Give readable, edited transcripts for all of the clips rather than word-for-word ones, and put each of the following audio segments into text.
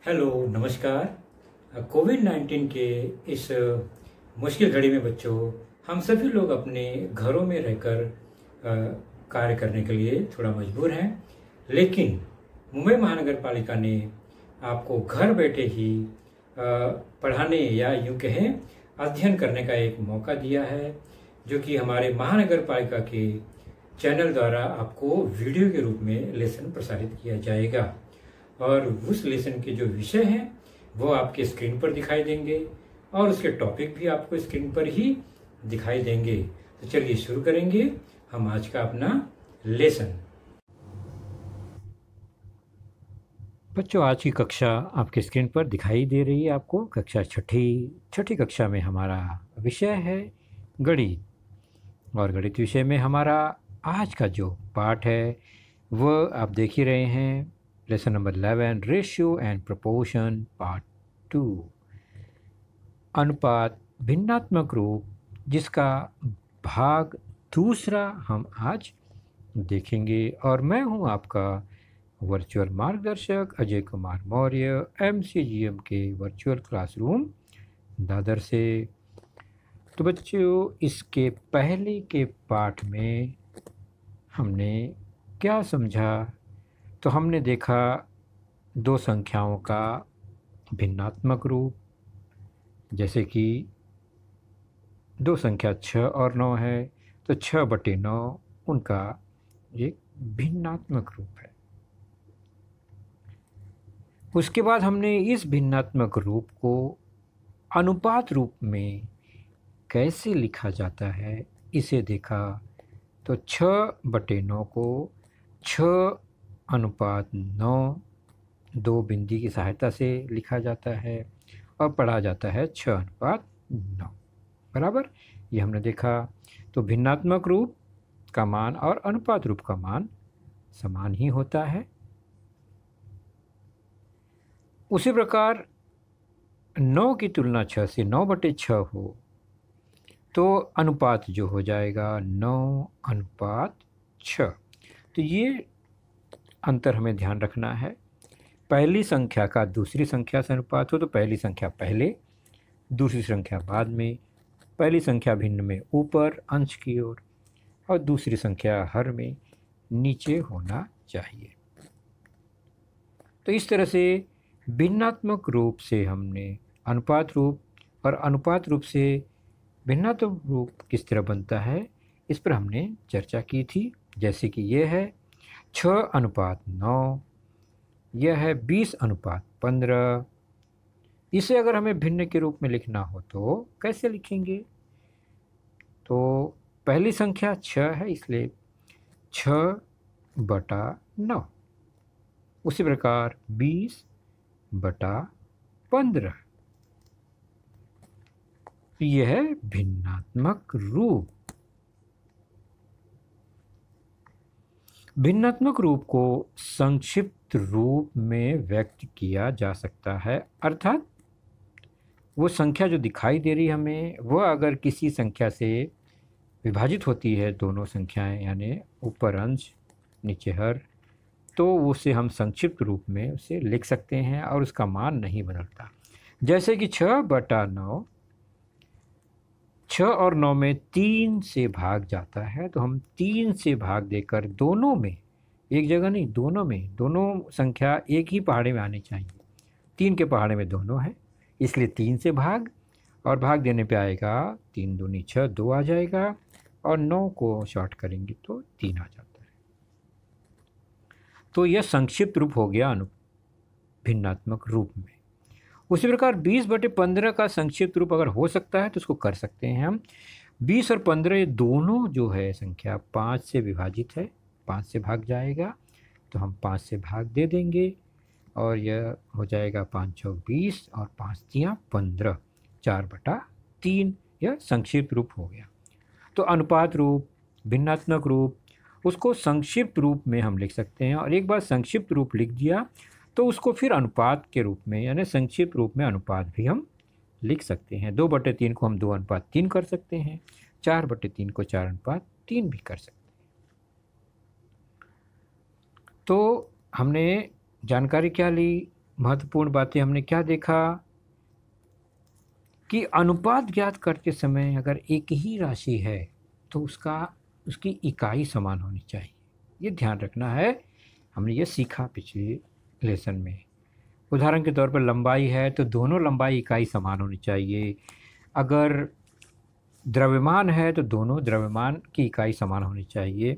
Hello, नमस्कार। कोविड-19 के इस मुश्किल घड़ी में बच्चों, हम सभी लोग अपने घरों में रहकर कार्य करने के लिए थोड़ा मजबूर हैं। लेकिन मुंबई महानगर पालिका ने आपको घर बैठे ही पढ़ाने या यूं कहें अध्ययन करने का एक मौका दिया है, जो कि हमारे महानगर पालिका के चैनल द्वारा आपको वीडियो के रूप में लेसन प्रसारित किया जाएगा। और उस लेसन के जो विषय हैं वो आपके स्क्रीन पर दिखाई देंगे और उसके टॉपिक भी आपको स्क्रीन पर ही दिखाई देंगे। तो चलिए शुरू करेंगे हम आज का अपना लेसन। बच्चों, आज की कक्षा आपके स्क्रीन पर दिखाई दे रही है। आपको कक्षा छठी कक्षा में हमारा विषय है गणित। और गणित विषय में हमारा आज का जो पाठ है वह आप देख ही रहे हैं, lesson number 11, ratio and proportion part 2, अनुपात भिन्नात्मक रूप, जिसका भाग दूसरा हम आज देखेंगे। और मैं हूं आपका वर्चुअल मार्गदर्शक अजय कुमार मौर्य, MCGM के वर्चुअल क्लासरूम दादर से। तो बच्चों, इसके पहले के पाठ में हमने क्या समझा? तो हमने देखा दो संख्याओं का भिन्नात्मक रूप, जैसे कि दो संख्या 6 और 9 है तो 6/9 उनका एक भिन्नात्मक रूप है। उसके बाद हमने इस भिन्नात्मक रूप को अनुपात रूप में कैसे लिखा जाता है इसे देखा। तो 6/9 को 6:9 दो बिंदी की सहायता से लिखा जाता है और पढ़ा जाता है 6:9 बराबर। ये हमने देखा। तो भिन्नात्मक रूप का मान और अनुपात रूप का मान समान ही होता है। उसी प्रकार 9 की तुलना 6 से 9/6 हो तो अनुपात जो हो जाएगा 9:6। तो ये अंतर हमें ध्यान रखना है। पहली संख्या का दूसरी संख्या से अनुपात हो तो पहली संख्या पहले, दूसरी संख्या बाद में, पहली संख्या भिन्न में ऊपर अंश की ओर और दूसरी संख्या हर में नीचे होना चाहिए। तो इस तरह से भिन्नात्मक रूप से हमने अनुपात रूप और अनुपात रूप से भिन्नात्मक रूप किस तरह बनता है इस पर हमने चर्चा की थी। जैसे कि ये है 6:9, यह है 20:15। इसे अगर हमें भिन्न के रूप में लिखना हो तो कैसे लिखेंगे? तो पहली संख्या 6 है, इसलिए 6/9। उसी प्रकार 20/15, यह है भिन्नात्मक रूप। भिन्नात्मक रूप को संक्षिप्त रूप में व्यक्त किया जा सकता है, अर्थात वो संख्या जो दिखाई दे रही है हमें, वह अगर किसी संख्या से विभाजित होती है, दोनों संख्याएं यानी ऊपर अंश नीचे हर, तो उसे हम संक्षिप्त रूप में उसे लिख सकते हैं और उसका मान नहीं बदलता। जैसे कि 6/9, 6 और 9 में 3 से भाग जाता है, तो हम 3 से भाग देकर दोनों में, एक जगह नहीं दोनों में, दोनों संख्या एक ही पहाड़े में आनी चाहिए। 3 के पहाड़े में दोनों है, इसलिए 3 से भाग, और भाग देने पे आएगा 3 दूनी 6, 2 आ जाएगा, और 9 को शॉर्ट करेंगे तो 3 आ जाता है। तो यह संक्षिप्त रूप हो गया भिन्नात्मक रूप में। उसी प्रकार 20/15 का संक्षिप्त रूप अगर हो सकता है तो उसको कर सकते हैं हम। 20 और 15 ये दोनों जो है संख्या 5 से विभाजित है, 5 से भाग जाएगा, तो हम 5 से भाग दे देंगे और यह हो जाएगा 5 चौक 20 और 5 तियां 15, 4/3। यह संक्षिप्त रूप हो गया। तो अनुपात रूप, भिन्नात्मक रूप, उसको संक्षिप्त रूप में हम लिख सकते हैं। और एक बार संक्षिप्त रूप लिख दिया तो उसको फिर अनुपात के रूप में यानी संक्षिप्त रूप में अनुपात भी हम लिख सकते हैं। 2/3 को हम 2:3 कर सकते हैं, 4/3 को 4:3 भी कर सकते हैं। तो हमने जानकारी क्या ली? महत्वपूर्ण बातें हमने क्या देखा कि अनुपात ज्ञात करते समय अगर एक ही राशि है तो उसकी इकाई समान होनी चाहिए। ये ध्यान रखना है, हमने ये सीखा पिछले लेसन में। उदाहरण के तौर पर लंबाई है तो दोनों लंबाई इकाई समान होनी चाहिए। अगर द्रव्यमान है तो दोनों द्रव्यमान की इकाई समान होनी चाहिए।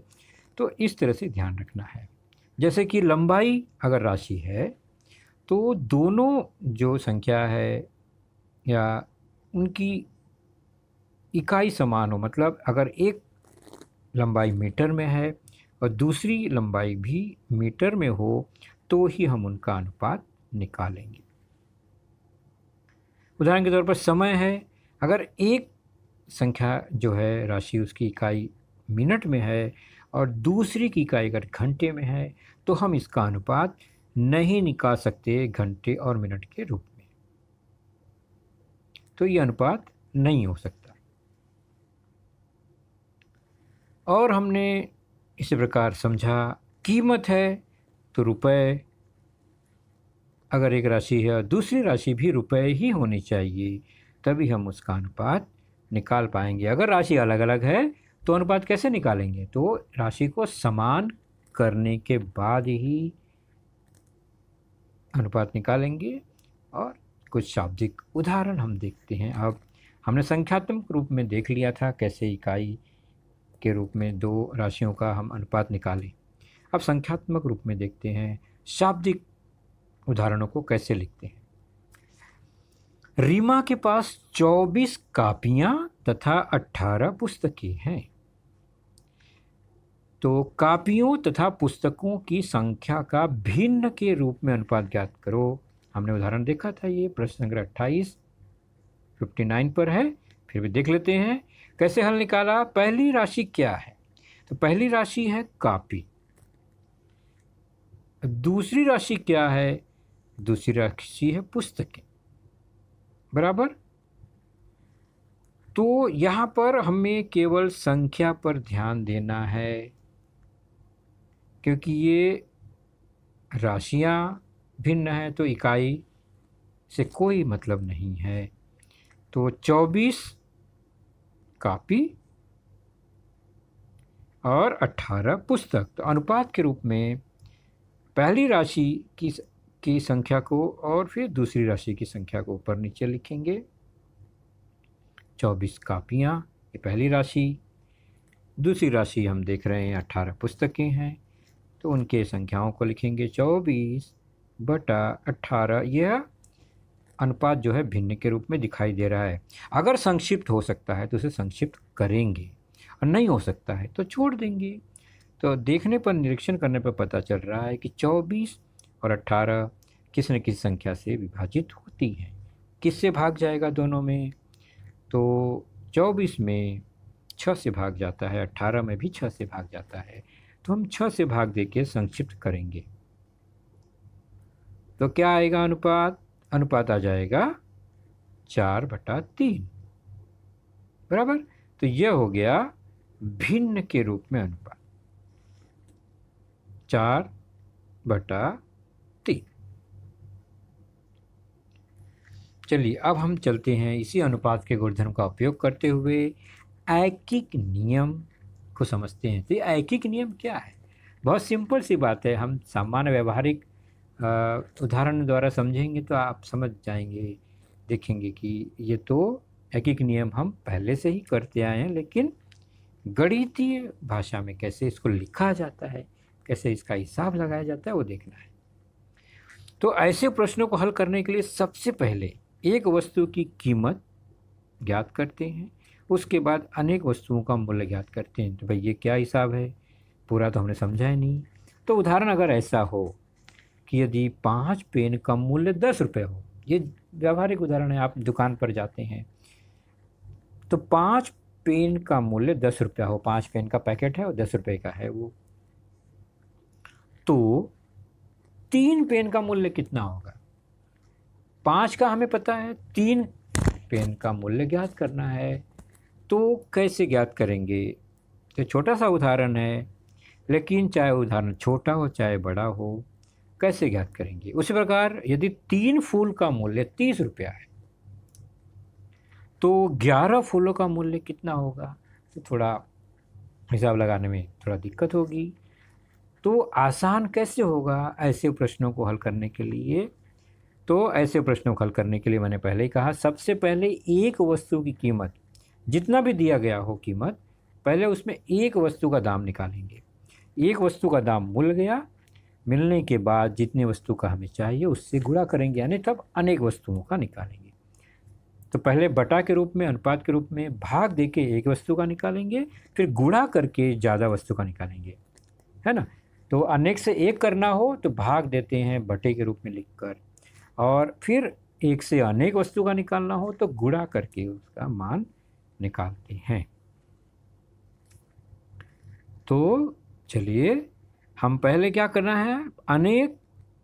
तो इस तरह से ध्यान रखना है। जैसे कि लंबाई अगर राशि है तो दोनों जो संख्या है या उनकी इकाई समान हो, मतलब अगर एक लंबाई मीटर में है और दूसरी लंबाई भी मीटर में हो तो ही हम उनका अनुपात निकालेंगे। उदाहरण के तौर पर समय है, अगर एक संख्या जो है राशि उसकी इकाई मिनट में है और दूसरी की इकाई अगर घंटे में है तो हम इसका अनुपात नहीं निकाल सकते घंटे और मिनट के रूप में, तो ये अनुपात नहीं हो सकता। और हमने इसी प्रकार समझा कीमत है तो रुपए, अगर एक राशि है और दूसरी राशि भी रुपए ही होनी चाहिए तभी हम उसका अनुपात निकाल पाएंगे। अगर राशि अलग अलग है तो अनुपात कैसे निकालेंगे? तो राशि को समान करने के बाद ही अनुपात निकालेंगे। और कुछ शाब्दिक उदाहरण हम देखते हैं। अब हमने संख्यात्मक रूप में देख लिया था कैसे इकाई के रूप में दो राशियों का हम अनुपात निकालें। अब संख्यात्मक रूप में देखते हैं शाब्दिक उदाहरणों को कैसे लिखते हैं। रीमा के पास 24 कापियां तथा 18 पुस्तकें हैं। तो कापियों तथा पुस्तकों की संख्या का भिन्न के रूप में अनुपात ज्ञात करो। हमने उदाहरण देखा था, ये प्रश्न संख्या 59 पर है, फिर भी देख लेते हैं कैसे हल निकाला। पहली राशि क्या है? तो पहली राशि है कापी। दूसरी राशि क्या है? दूसरी राशि है पुस्तकें, बराबर। तो यहाँ पर हमें केवल संख्या पर ध्यान देना है क्योंकि ये राशियाँ भिन्न हैं तो इकाई से कोई मतलब नहीं है। तो 24 कापी और 18 पुस्तक। तो अनुपात के रूप में पहली राशि की संख्या को और फिर दूसरी राशि की संख्या को ऊपर नीचे लिखेंगे। 24 कापियाँ ये पहली राशि, दूसरी राशि हम देख रहे हैं 18 पुस्तकें हैं तो उनके संख्याओं को लिखेंगे 24/18। यह अनुपात जो है भिन्न के रूप में दिखाई दे रहा है। अगर संक्षिप्त हो सकता है तो उसे संक्षिप्त करेंगे और नहीं हो सकता है तो छोड़ देंगे। तो देखने पर, निरीक्षण करने पर पता चल रहा है कि 24 और 18 किसी न किसी संख्या से विभाजित होती हैं। किससे भाग जाएगा दोनों में? तो 24 में 6 से भाग जाता है, 18 में भी 6 से भाग जाता है। तो हम 6 से भाग देके संक्षिप्त करेंगे तो क्या आएगा अनुपात? अनुपात आ जाएगा 4/3, बराबर। तो यह हो गया भिन्न के रूप में अनुपात 4/3। चलिए अब हम चलते हैं इसी अनुपात के गुणधर्म का उपयोग करते हुए ऐकिक नियम को समझते हैं। तो ऐकिक नियम क्या है? बहुत सिंपल सी बात है। हम सामान्य व्यवहारिक उदाहरण द्वारा समझेंगे तो आप समझ जाएंगे, देखेंगे कि ये तो ऐकिक नियम हम पहले से ही करते आए हैं, लेकिन गणितीय भाषा में कैसे इसको लिखा जाता है, कैसे इसका हिसाब लगाया जाता है, वो देखना है। तो ऐसे प्रश्नों को हल करने के लिए सबसे पहले एक वस्तु की कीमत ज्ञात करते हैं, उसके बाद अनेक वस्तुओं का मूल्य ज्ञात करते हैं। तो भाई ये क्या हिसाब है, पूरा तो हमने समझा ही नहीं। तो उदाहरण अगर ऐसा हो कि यदि 5 पेन का मूल्य 10 रुपये हो, ये व्यावहारिक उदाहरण है। आप दुकान पर जाते हैं तो 5 पेन का मूल्य 10 रुपया हो, 5 पेन का पैकेट है और 10 रुपये का है वो, तो 3 पेन का मूल्य कितना होगा? 5 का हमें पता है, 3 पेन का मूल्य ज्ञात करना है। तो कैसे ज्ञात करेंगे? तो छोटा सा उदाहरण है, लेकिन चाहे उदाहरण छोटा हो चाहे बड़ा हो, कैसे ज्ञात करेंगे। उसी प्रकार यदि 3 फूल का मूल्य 30 रुपया है तो 11 फूलों का मूल्य कितना होगा। तो थोड़ा हिसाब लगाने में थोड़ा दिक्कत होगी। तो आसान कैसे होगा ऐसे प्रश्नों को हल करने के लिए। तो ऐसे प्रश्नों को हल करने के लिए मैंने पहले ही कहा, सबसे पहले एक वस्तु की कीमत, जितना भी दिया गया हो कीमत, पहले उसमें एक वस्तु का दाम निकालेंगे। एक वस्तु का दाम मिल गया, मिलने के बाद जितनी वस्तु का हमें चाहिए उससे गुणा करेंगे, यानी तब अनेक वस्तुओं का निकालेंगे। तो पहले बटा के रूप में, अनुपात के रूप में भाग देके एक वस्तु का निकालेंगे, फिर गुणा करके ज़्यादा वस्तु का निकालेंगे, है ना। तो अनेक से एक करना हो तो भाग देते हैं बटे के रूप में लिखकर, और फिर एक से अनेक वस्तु का निकालना हो तो गुणा करके उसका मान निकालते हैं। तो चलिए हम पहले क्या करना है, अनेक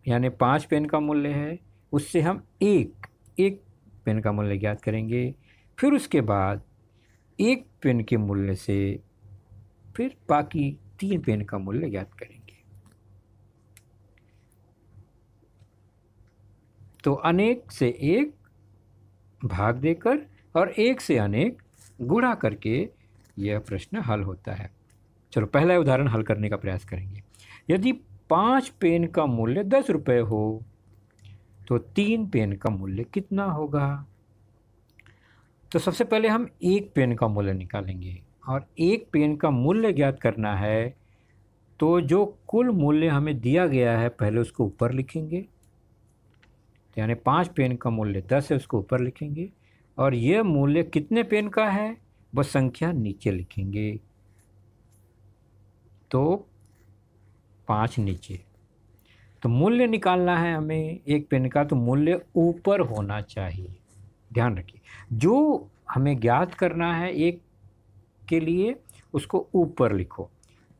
यानी 5 पेन का मूल्य है, उससे हम एक पेन का मूल्य ज्ञात करेंगे। फिर उसके बाद एक पेन के मूल्य से फिर बाकी 3 पेन का मूल्य ज्ञात करेंगे। तो अनेक से एक भाग देकर और एक से अनेक गुणा करके यह प्रश्न हल होता है। चलो पहला उदाहरण हल करने का प्रयास करेंगे। यदि 5 पेन का मूल्य 10 रुपये हो तो 3 पेन का मूल्य कितना होगा। तो सबसे पहले हम एक पेन का मूल्य निकालेंगे, और एक पेन का मूल्य ज्ञात करना है तो जो कुल मूल्य हमें दिया गया है पहले उसको ऊपर लिखेंगे, यानी 5 पेन का मूल्य 10 है, उसको ऊपर लिखेंगे, और यह मूल्य कितने पेन का है वह संख्या नीचे लिखेंगे। तो 5 नीचे। तो मूल्य निकालना है हमें एक पेन का, तो मूल्य ऊपर होना चाहिए, ध्यान रखिए। जो हमें ज्ञात करना है एक के लिए उसको ऊपर लिखो,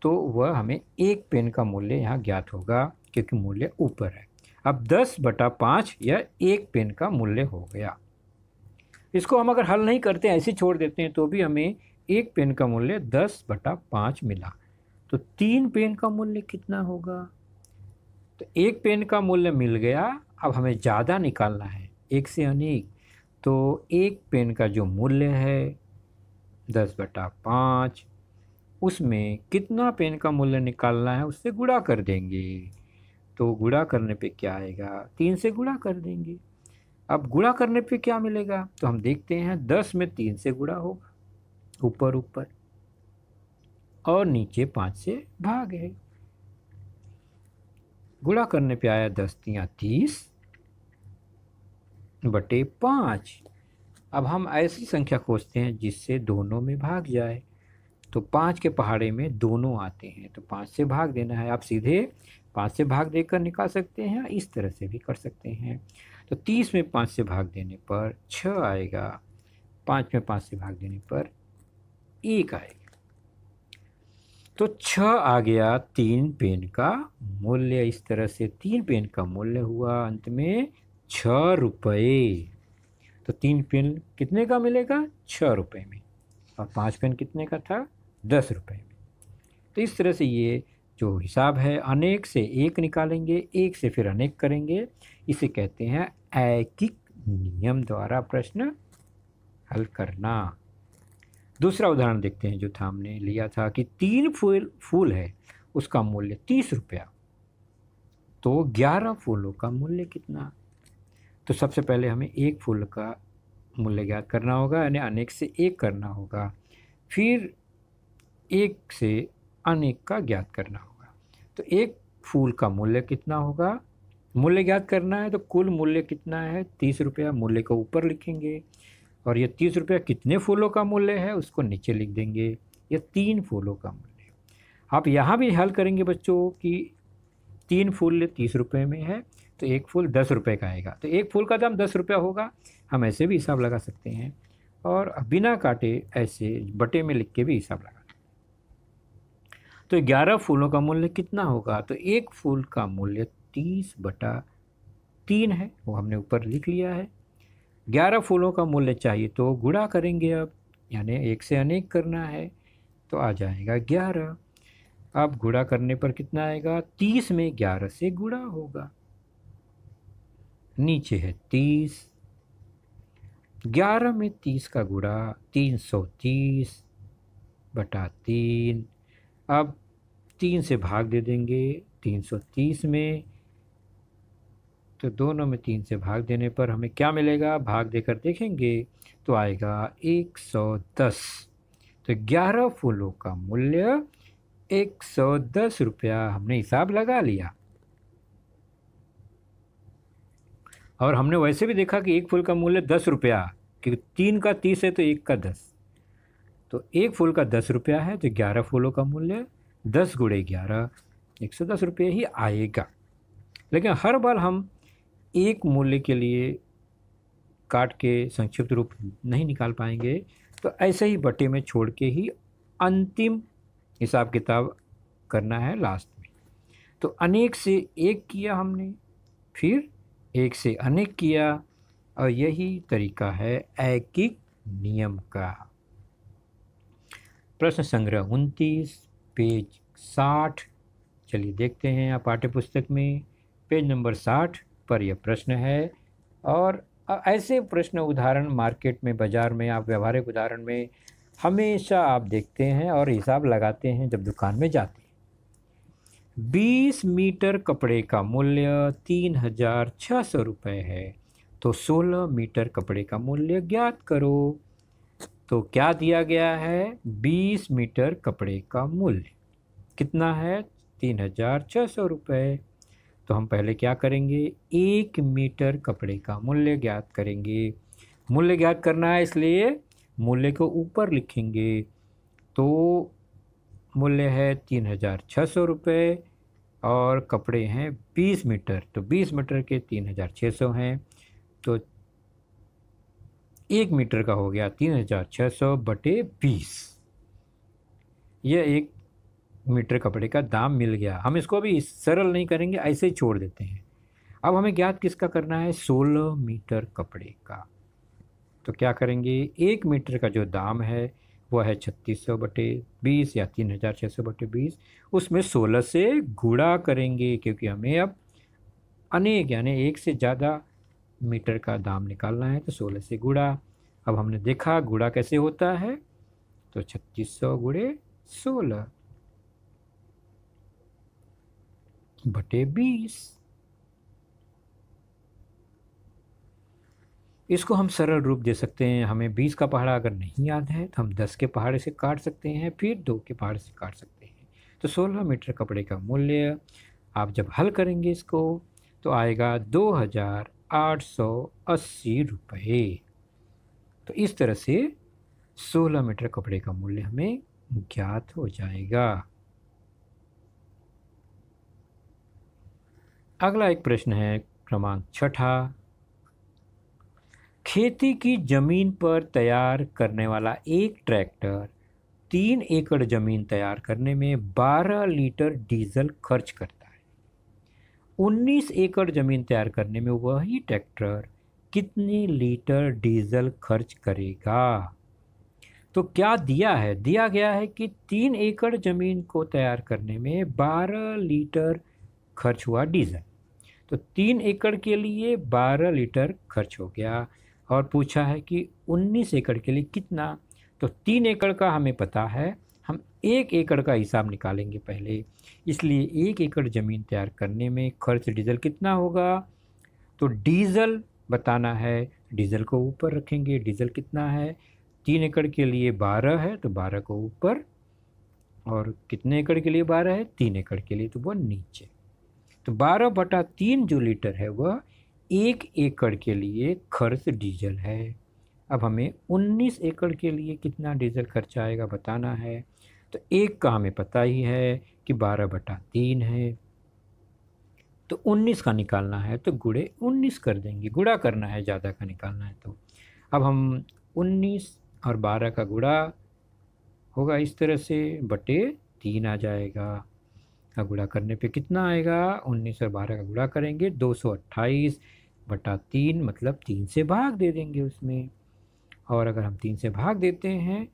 तो वह हमें एक पेन का मूल्य यहाँ ज्ञात होगा क्योंकि मूल्य ऊपर है। अब 10/5 यह एक पेन का मूल्य हो गया। इसको हम अगर हल नहीं करते, ऐसे छोड़ देते हैं, तो भी हमें एक पेन का मूल्य 10/5 मिला। तो 3 पेन का मूल्य कितना होगा। तो एक पेन का मूल्य मिल गया, अब हमें ज़्यादा निकालना है, एक से अनेक। तो एक पेन का जो मूल्य है 10/5, उसमें कितना पेन का मूल्य निकालना है उससे गुणा कर देंगे। तो गुणा करने पे क्या आएगा, 3 से गुणा कर देंगे। अब गुणा करने पे क्या मिलेगा, तो हम देखते हैं 10 में 3 से गुणा होगा, ऊपर ऊपर, और नीचे 5 से भाग है। गुणा करने पे आया 10×3 30/5। अब हम ऐसी संख्या खोजते हैं जिससे दोनों में भाग जाए। तो 5 के पहाड़े में दोनों आते हैं, तो 5 से भाग देना है। आप सीधे 5 से भाग देकर निकाल सकते हैं, इस तरह से भी कर सकते हैं। तो 30 में 5 से भाग देने पर 6 आएगा, 5 में 5 से भाग देने पर 1 आएगा। तो 6 आ गया 3 पेन का मूल्य। इस तरह से 3 पेन का मूल्य हुआ अंत में 6 रुपये। तो 3 पेन कितने का मिलेगा, 6 रुपये में, और 5 पेन कितने का था, 10 रुपये में। तो इस तरह से ये जो हिसाब है, अनेक से एक निकालेंगे, एक से फिर अनेक करेंगे, इसे कहते हैं ऐकिक नियम द्वारा प्रश्न हल करना। दूसरा उदाहरण देखते हैं जो था, हमने लिया था कि 3 फूल है, उसका मूल्य 30 रुपया, तो 11 फूलों का मूल्य कितना। तो सबसे पहले हमें एक फूल का मूल्य ज्ञात करना होगा, यानी अनेक से एक करना होगा, फिर एक से अनेक का ज्ञात करना होगा। तो एक फूल का मूल्य कितना होगा, मूल्य ज्ञात करना है, तो कुल मूल्य कितना है 30 रुपया, मूल्य को ऊपर लिखेंगे, और ये 30 रुपया कितने फूलों का मूल्य है उसको नीचे लिख देंगे। ये 3 फूलों का मूल्य। आप यहाँ भी हल करेंगे बच्चों कि 3 फूल 30 रुपये में है, तो एक फूल 10 रुपये का आएगा, तो एक फूल का दाम 10 रुपया होगा। हम ऐसे भी हिसाब लगा सकते हैं, और बिना काटे ऐसे बटे में लिख के भी हिसाब लगा। तो 11 फूलों का मूल्य कितना होगा, तो एक फूल का मूल्य 30/3 है, वो हमने ऊपर लिख लिया है। 11 फूलों का मूल्य चाहिए तो गुणा करेंगे अब, यानी एक से अनेक करना है, तो आ जाएगा 11। अब गुणा करने पर कितना आएगा, 30 में 11 से गुणा होगा। नीचे है 30, 11 में 30 का गुणा 330 बटा 3। अब 3 से भाग दे देंगे 330 में, तो दोनों में 3 से भाग देने पर हमें क्या मिलेगा, भाग देकर देखेंगे तो आएगा 110। तो 11 फूलों का मूल्य 110 रुपया हमने हिसाब लगा लिया। और हमने वैसे भी देखा कि एक फूल का मूल्य 10 रुपया, क्योंकि 3 का 30 है तो 1 का 10, तो एक फूल का 10 रुपया है, तो 11 फूलों का मूल्य 10 गुणे 11 110 रुपये ही आएगा। लेकिन हर बार हम एक मूल्य के लिए काट के संक्षिप्त रूप नहीं निकाल पाएंगे, तो ऐसे ही बटे में छोड़ के ही अंतिम हिसाब किताब करना है लास्ट में। तो अनेक से एक किया हमने, फिर एक से अनेक किया, और यही तरीका है ऐकिक नियम का। प्रश्न संग्रह 29 पेज 60। चलिए देखते हैं आप पाठ्यपुस्तक में पेज नंबर 60 पर यह प्रश्न है। और ऐसे प्रश्न उदाहरण मार्केट में, बाज़ार में, आप व्यवहारिक उदाहरण में हमेशा आप देखते हैं और हिसाब लगाते हैं जब दुकान में जाते हैं। 20 मीटर कपड़े का मूल्य 3600 रुपये है, तो 16 मीटर कपड़े का मूल्य ज्ञात करो। तो क्या दिया गया है, 20 मीटर कपड़े का मूल्य कितना है, 3600 रुपये। तो हम पहले क्या करेंगे, 1 मीटर कपड़े का मूल्य ज्ञात करेंगे। मूल्य ज्ञात करना है इसलिए मूल्य को ऊपर लिखेंगे। तो मूल्य है 3600 रुपये और कपड़े हैं 20 मीटर, तो 20 मीटर के 3600 हैं, तो 1 मीटर का हो गया 3600 बटे 20। यह 1 मीटर कपड़े का दाम मिल गया। हम इसको अभी सरल नहीं करेंगे, ऐसे ही छोड़ देते हैं। अब हमें ज्ञात किसका करना है, 16 मीटर कपड़े का। तो क्या करेंगे, 1 मीटर का जो दाम है वह है 3600 बटे 20 या 3600 बटे 20, उसमें 16 से गुणा करेंगे, क्योंकि हमें अब अनेक यानी एक से ज़्यादा मीटर का दाम निकालना है, तो 16 से गुणा। अब हमने देखा गुणा कैसे होता है, तो 3600 गुणे 16 बटे 20। इसको हम सरल रूप दे सकते हैं। हमें 20 का पहाड़ा अगर नहीं याद है तो हम 10 के पहाड़े से काट सकते हैं, फिर 2 के पहाड़े से काट सकते हैं। तो 16 मीटर कपड़े का मूल्य आप जब हल करेंगे इसको तो आएगा 2880 रुपये। तो इस तरह से 16 मीटर कपड़े का मूल्य हमें ज्ञात हो जाएगा। अगला एक प्रश्न है क्रमांक 6। खेती की जमीन पर तैयार करने वाला एक ट्रैक्टर 3 एकड़ जमीन तैयार करने में 12 लीटर डीजल खर्च करता है। 19 एकड़ जमीन तैयार करने में वही ट्रैक्टर कितने लीटर डीजल खर्च करेगा। तो क्या दिया है, दिया गया है कि 3 एकड़ जमीन को तैयार करने में 12 लीटर खर्च हुआ डीजल। तो 3 एकड़ के लिए 12 लीटर खर्च हो गया, और पूछा है कि 19 एकड़ के लिए कितना। तो 3 एकड़ का हमें पता है, हम 1 एकड़ का हिसाब निकालेंगे पहले। इसलिए 1 एकड़ ज़मीन तैयार करने में खर्च डीजल कितना होगा, तो डीजल बताना है, डीजल को ऊपर रखेंगे। डीजल कितना है, 3 एकड़ के लिए 12 है तो 12 को ऊपर, और कितने एकड़ के लिए 12 है, 3 एकड़ के लिए, तो वह नीचे। तो 12/3 जो लीटर है वह 1 एकड़ के लिए खर्च डीजल है। अब हमें 19 एकड़ के लिए कितना डीजल खर्च आएगा बताना है। तो 1 का हमें पता ही है कि 12/3 है, तो 19 का निकालना है तो गुणे 19 कर देंगे। गुणा करना है, ज़्यादा का निकालना है। तो अब हम 19 और 12 का गुणा होगा इस तरह से, बटे 3 आ जाएगा। का गुणा करने पे कितना आएगा, 19 और 12 का गुणा करेंगे 228/3, मतलब 3 से भाग दे देंगे उसमें। और अगर हम 3 से भाग देते हैं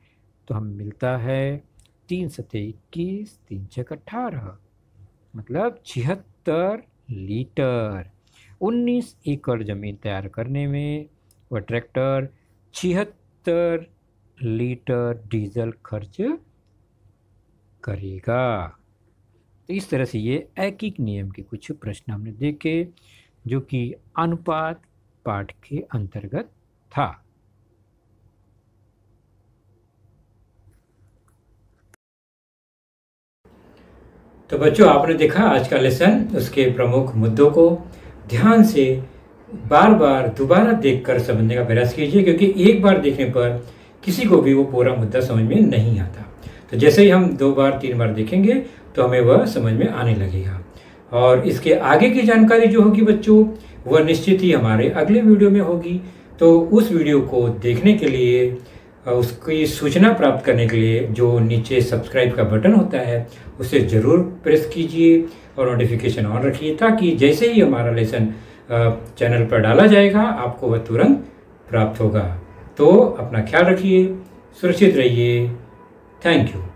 तो हमें मिलता है 3 सतह 21, 3 छक 18, मतलब 76 लीटर। 19 एकड़ ज़मीन तैयार करने में वह ट्रैक्टर 76 लीटर डीजल खर्च करेगा। तो इस तरह से ये ऐकिक नियम के कुछ प्रश्न हमने देखे जो कि अनुपात पाठ के अंतर्गत था। तो बच्चों, आपने देखा आज का लेसन, उसके प्रमुख मुद्दों को ध्यान से बार बार दोबारा देखकर समझने का प्रयास कीजिए, क्योंकि एक बार देखने पर किसी को भी वो पूरा मुद्दा समझ में नहीं आता। तो जैसे ही हम 2 बार 3 बार देखेंगे तो हमें वह समझ में आने लगेगा। और इसके आगे की जानकारी जो होगी बच्चों, वह निश्चित ही हमारे अगले वीडियो में होगी। तो उस वीडियो को देखने के लिए, उसकी सूचना प्राप्त करने के लिए जो नीचे सब्सक्राइब का बटन होता है उसे ज़रूर प्रेस कीजिए और नोटिफिकेशन ऑन रखिए, ताकि जैसे ही हमारा लेसन चैनल पर डाला जाएगा आपको वह तुरंत प्राप्त होगा। तो अपना ख्याल रखिए, सुरक्षित रहिए। Thank you.